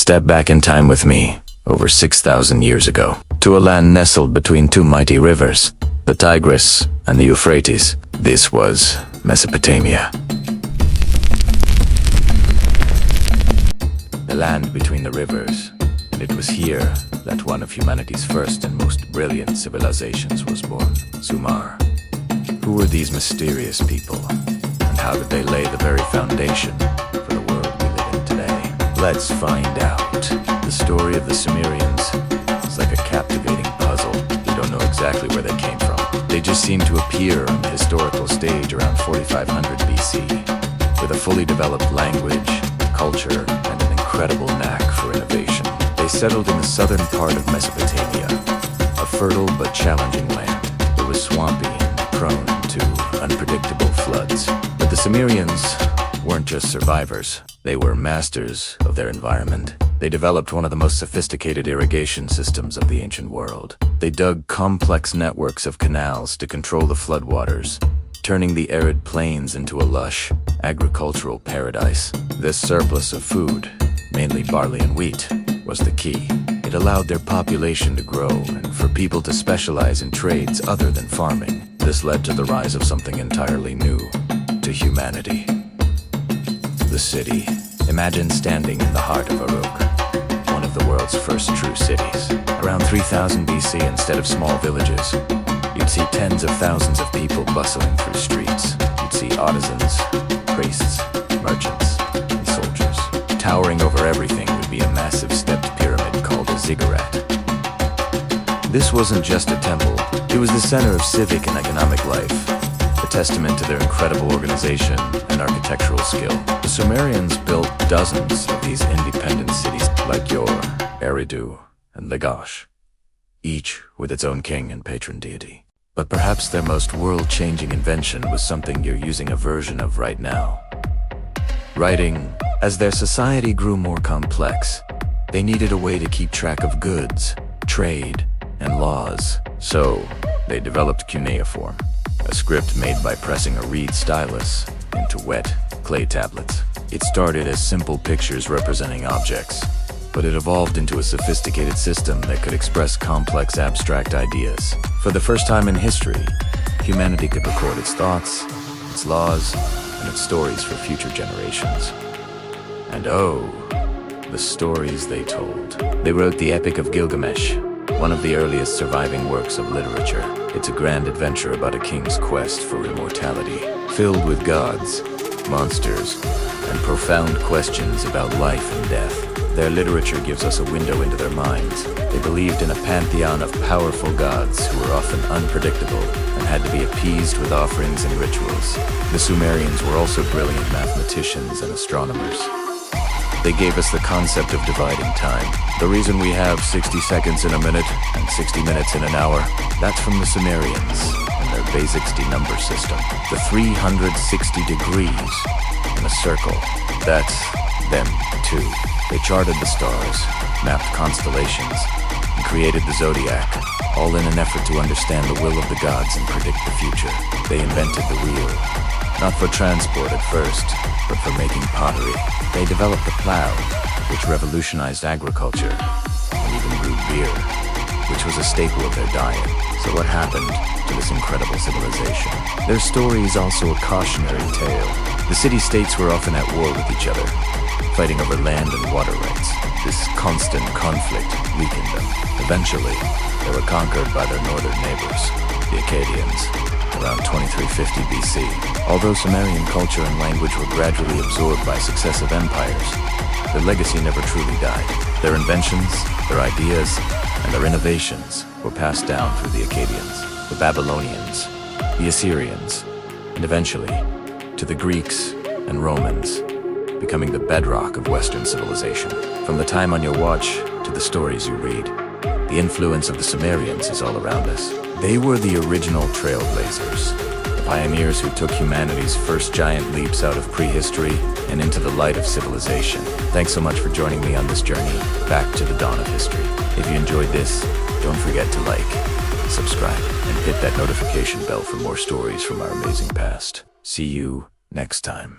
Step back in time with me, over 6,000 years ago, to a land nestled between two mighty rivers, the Tigris and the Euphrates. This was Mesopotamia. The land between the rivers, and it was here that one of humanity's first and most brilliant civilizations was born, Sumer. Who were these mysterious people, and how did they lay the very foundation for the world we live in today? Let's find out. The story of the Sumerians is like a captivating puzzle. We don't know exactly where they came from. They just seem to appear on the historical stage around 4500 BC, with a fully developed language, culture, and an incredible knack for innovation. They settled in the southern part of Mesopotamia, a fertile but challenging land. It was swampy and prone to unpredictable floods. But the Sumerians weren't just survivors. They were masters of their environment. They developed one of the most sophisticated irrigation systems of the ancient world. They dug complex networks of canals to control the floodwaters, turning the arid plains into a lush, agricultural paradise. This surplus of food, mainly barley and wheat, was the key. It allowed their population to grow and for people to specialize in trades other than farming. This led to the rise of something entirely new to humanity. The city. Imagine standing in the heart of Uruk, one of the world's first true cities. Around 3000 BC, instead of small villages, you'd see tens of thousands of people bustling through streets. You'd see artisans, priests, merchants, and soldiers. Towering over everything would be a massive stepped pyramid called a ziggurat. This wasn't just a temple, it was the center of civic and economic life, a testament to their incredible organization and architectural skill. The Sumerians built dozens of these independent cities like Ur, Eridu, and Lagash, each with its own king and patron deity. But perhaps their most world-changing invention was something you're using a version of right now. Writing. As their society grew more complex, they needed a way to keep track of goods, trade, and laws. So, they developed cuneiform, a script made by pressing a reed stylus into wet clay tablets. It started as simple pictures representing objects, but it evolved into a sophisticated system that could express complex abstract ideas. For the first time in history, humanity could record its thoughts, its laws, and its stories for future generations. And oh, the stories they told. They wrote the Epic of Gilgamesh, one of the earliest surviving works of literature. It's a grand adventure about a king's quest for immortality, filled with gods, monsters, and profound questions about life and death. Their literature gives us a window into their minds. They believed in a pantheon of powerful gods who were often unpredictable and had to be appeased with offerings and rituals. The Sumerians were also brilliant mathematicians and astronomers. They gave us the concept of dividing time. The reason we have 60 seconds in a minute and 60 minutes in an hour, that's from the Sumerians and their Bay-60 number system. The 360 degrees in a circle, that's them too. They charted the stars, mapped constellations, and created the zodiac, all in an effort to understand the will of the gods and predict the future. They invented the wheel, not for transport at first, but for making pottery. They developed the plow, which revolutionized agriculture, and even brewed beer, which was a staple of their diet. So what happened to this incredible civilization? Their story is also a cautionary tale. The city-states were often at war with each other, fighting over land and water rights. This constant conflict weakened them. Eventually, they were conquered by their northern neighbors, the Akkadians, around 2350 BC. Although Sumerian culture and language were gradually absorbed by successive empires, their legacy never truly died. Their inventions, their ideas, and their innovations were passed down through the Akkadians, the Babylonians, the Assyrians, and eventually to the Greeks and Romans, becoming the bedrock of Western civilization. From the time on your watch to the stories you read, the influence of the Sumerians is all around us. They were the original trailblazers, the pioneers who took humanity's first giant leaps out of prehistory and into the light of civilization. Thanks so much for joining me on this journey back to the dawn of history. If you enjoyed this, don't forget to like, subscribe, and hit that notification bell for more stories from our amazing past. See you next time.